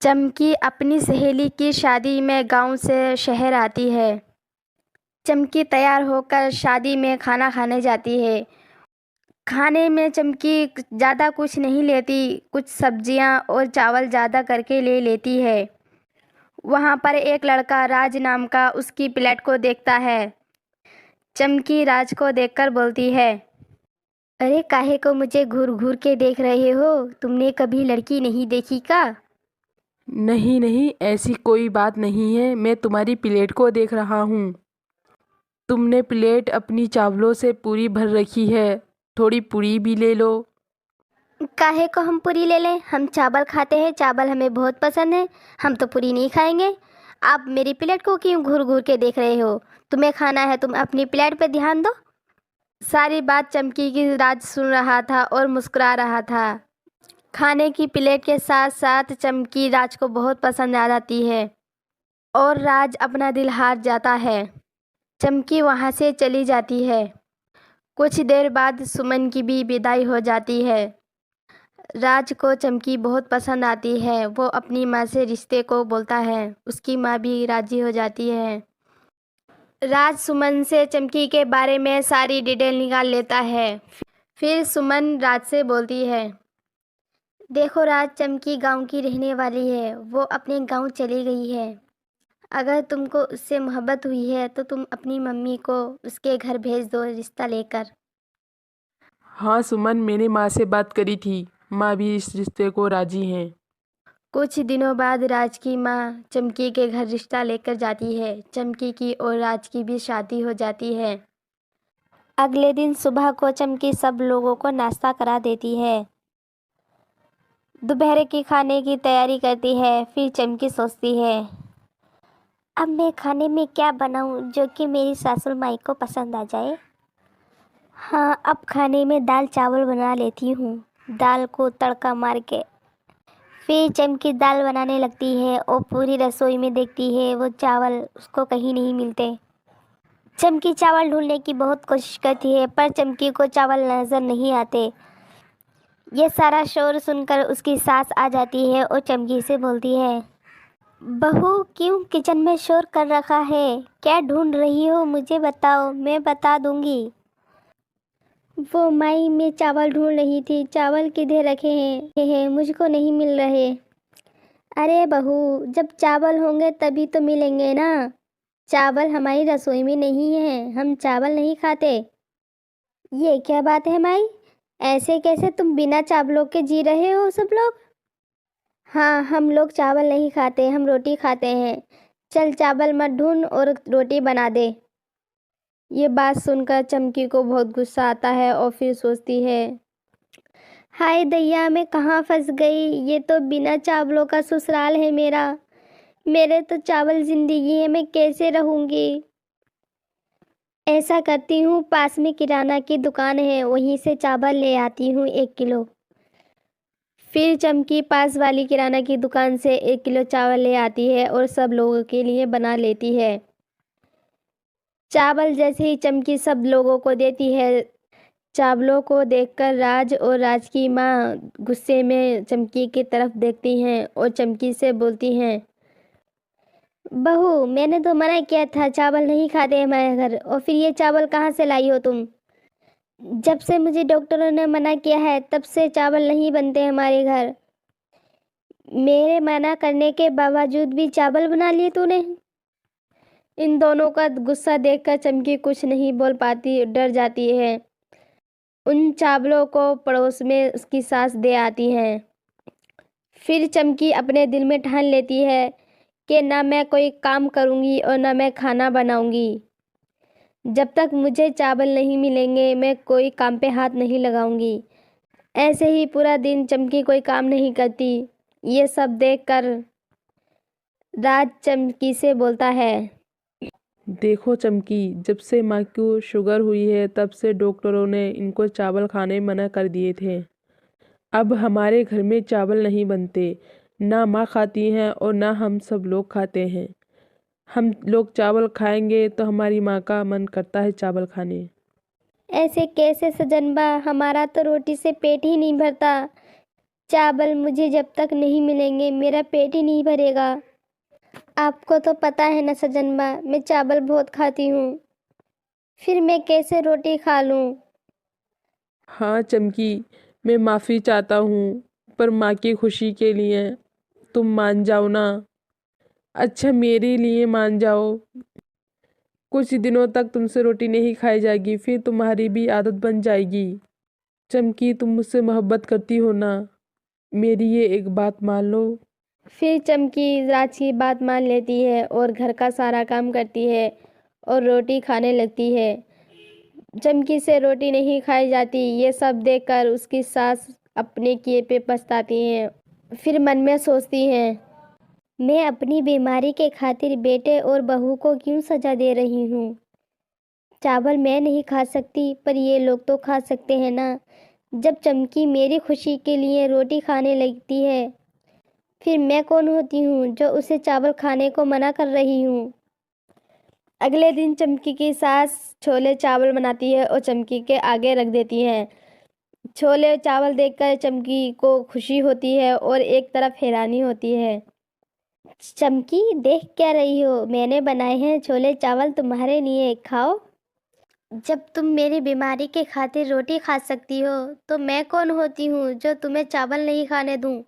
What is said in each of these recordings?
चमकी अपनी सहेली की शादी में गांव से शहर आती है। चमकी तैयार होकर शादी में खाना खाने जाती है। खाने में चमकी ज़्यादा कुछ नहीं लेती, कुछ सब्जियां और चावल ज़्यादा करके ले लेती है। वहाँ पर एक लड़का राज नाम का उसकी प्लेट को देखता है। चमकी राज को देखकर बोलती है, अरे काहे को मुझे घूर घूर के देख रहे हो? तुमने कभी लड़की नहीं देखी का? नहीं नहीं, ऐसी कोई बात नहीं है। मैं तुम्हारी प्लेट को देख रहा हूँ। तुमने प्लेट अपनी चावलों से पूरी भर रखी है, थोड़ी पूरी भी ले लो। काहे को हम पूरी ले लें? हम चावल खाते हैं, चावल हमें बहुत पसंद है। हम तो पूरी नहीं खाएंगे। आप मेरी प्लेट को क्यों घूर घूर के देख रहे हो? तुम्हें खाना है, तुम अपनी प्लेट पे ध्यान दो। सारी बात चमकी की राज सुन रहा था और मुस्कुरा रहा था। खाने की प्लेट के साथ साथ चमकी राज को बहुत पसंद आ जाती है और राज अपना दिल हार जाता है। चमकी वहाँ से चली जाती है। कुछ देर बाद सुमन की भी विदाई हो जाती है। राज को चमकी बहुत पसंद आती है। वो अपनी माँ से रिश्ते को बोलता है। उसकी माँ भी राजी हो जाती है। राज सुमन से चमकी के बारे में सारी डिटेल निकाल लेता है। फिर सुमन राज से बोलती है, देखो राज, चमकी गांव की रहने वाली है। वो अपने गांव चली गई है। अगर तुमको उससे मोहब्बत हुई है तो तुम अपनी मम्मी को उसके घर भेज दो रिश्ता लेकर। हाँ सुमन, मैंने माँ से बात करी थी। माँ भी इस रिश्ते को राजी हैं। कुछ दिनों बाद राज की माँ चमकी के घर रिश्ता लेकर जाती है। चमकी की और राज की भी शादी हो जाती है। अगले दिन सुबह को चमकी सब लोगों को नाश्ता करा देती है। दोपहर की खाने की तैयारी करती है। फिर चमकी सोचती है, अब मैं खाने में क्या बनाऊं जो कि मेरी सासू माई को पसंद आ जाए। हाँ, अब खाने में दाल चावल बना लेती हूँ। दाल को तड़का मार के फिर चमकी दाल बनाने लगती है और पूरी रसोई में देखती है वो चावल उसको कहीं नहीं मिलते। चमकी चावल ढूंढने की बहुत कोशिश करती है पर चमकी को चावल नजर नहीं आते। ये सारा शोर सुनकर उसकी सास आ जाती है और चमकी से बोलती है, बहू क्यों किचन में शोर कर रखा है? क्या ढूंढ रही हो? मुझे बताओ, मैं बता दूंगी। वो माई, मैं चावल ढूंढ रही थी। चावल किधर रखे हैं? मुझको नहीं मिल रहे। अरे बहू, जब चावल होंगे तभी तो मिलेंगे ना। चावल हमारी रसोई में नहीं है, हम चावल नहीं खाते। ये क्या बात है माई? ऐसे कैसे? तुम बिना चावलों के जी रहे हो सब लोग? हाँ, हम लोग चावल नहीं खाते, हम रोटी खाते हैं। चल चावल मत ढूंढ और रोटी बना दे। ये बात सुनकर चमकी को बहुत गुस्सा आता है और फिर सोचती है, हाय दैया, मैं कहाँ फंस गई? ये तो बिना चावलों का ससुराल है मेरा। मेरे तो चावल जिंदगी है, मैं कैसे रहूंगी? ऐसा करती हूँ, पास में किराना की दुकान है, वहीं से चावल ले आती हूँ 1 किलो। फिर चमकी पास वाली किराना की दुकान से 1 किलो चावल ले आती है और सब लोगों के लिए बना लेती है। चावल जैसे ही चमकी सब लोगों को देती है, चावलों को देखकर राज और राज की माँ गुस्से में चमकी की तरफ देखती हैं और चमकी से बोलती हैं, बहू, मैंने तो मना किया था, चावल नहीं खाते हमारे घर, और फिर ये चावल कहाँ से लाई हो तुम? जब से मुझे डॉक्टरों ने मना किया है तब से चावल नहीं बनते हमारे घर। मेरे मना करने के बावजूद भी चावल बना लिए तूने। इन दोनों का गुस्सा देखकर चमकी कुछ नहीं बोल पाती, डर जाती है। उन चावलों को पड़ोस में उसकी सास दे आती है। फिर चमकी अपने दिल में ठान लेती है कि ना मैं कोई काम करूँगी और ना मैं खाना बनाऊँगी। जब तक मुझे चावल नहीं मिलेंगे मैं कोई काम पे हाथ नहीं लगाऊंगी। ऐसे ही पूरा दिन चमकी कोई काम नहीं करती। ये सब देखकर राज चमकी से बोलता है, देखो चमकी, जब से माँ को शुगर हुई है तब से डॉक्टरों ने इनको चावल खाने मना कर दिए थे। अब हमारे घर में चावल नहीं बनते। ना माँ खाती हैं और ना हम सब लोग खाते हैं। हम लोग चावल खाएंगे तो हमारी माँ का मन करता है चावल खाने। ऐसे कैसे सजनबा? हमारा तो रोटी से पेट ही नहीं भरता। चावल मुझे जब तक नहीं मिलेंगे मेरा पेट ही नहीं भरेगा। आपको तो पता है ना सजनबा, मैं चावल बहुत खाती हूँ, फिर मैं कैसे रोटी खा लूँ। हाँ चमकी, मैं माफ़ी चाहता हूँ, पर माँ की खुशी के लिए तुम मान जाओ ना। अच्छा मेरे लिए मान जाओ। कुछ दिनों तक तुमसे रोटी नहीं खाई जाएगी, फिर तुम्हारी भी आदत बन जाएगी। चमकी तुम मुझसे मोहब्बत करती हो ना, मेरी ये एक बात मान लो। फिर चमकी राज की बात मान लेती है और घर का सारा काम करती है और रोटी खाने लगती है। चमकी से रोटी नहीं खाई जाती, ये सब देखकर उसकी सास अपने किए पे पछताती हैं। फिर मन में सोचती हैं, मैं अपनी बीमारी के खातिर बेटे और बहू को क्यों सजा दे रही हूँ। चावल मैं नहीं खा सकती पर ये लोग तो खा सकते हैं ना। जब चमकी मेरी खुशी के लिए रोटी खाने लगती है, फिर मैं कौन होती हूँ जो उसे चावल खाने को मना कर रही हूँ। अगले दिन चमकी की सास छोले चावल बनाती है और चमकी के आगे रख देती है। छोले चावल देखकर चमकी को खुशी होती है और एक तरफ हैरानी होती है। चमकी देख क्या रही हो, मैंने बनाए हैं छोले चावल तुम्हारे लिए, खाओ। जब तुम मेरी बीमारी के खातिर रोटी खा सकती हो तो मैं कौन होती हूँ जो तुम्हें चावल नहीं खाने दूँ।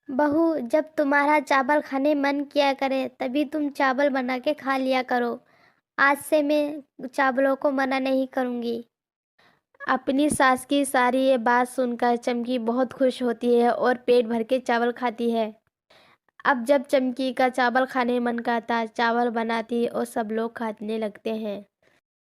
बहू, जब तुम्हारा चावल खाने मन किया करे तभी तुम चावल बना के खा लिया करो। आज से मैं चावलों को मना नहीं करूँगी। अपनी सास की सारी ये बात सुनकर चमकी बहुत खुश होती है और पेट भर के चावल खाती है। अब जब चमकी का चावल खाने मन करता, चावल बनाती और सब लोग खाने लगते हैं।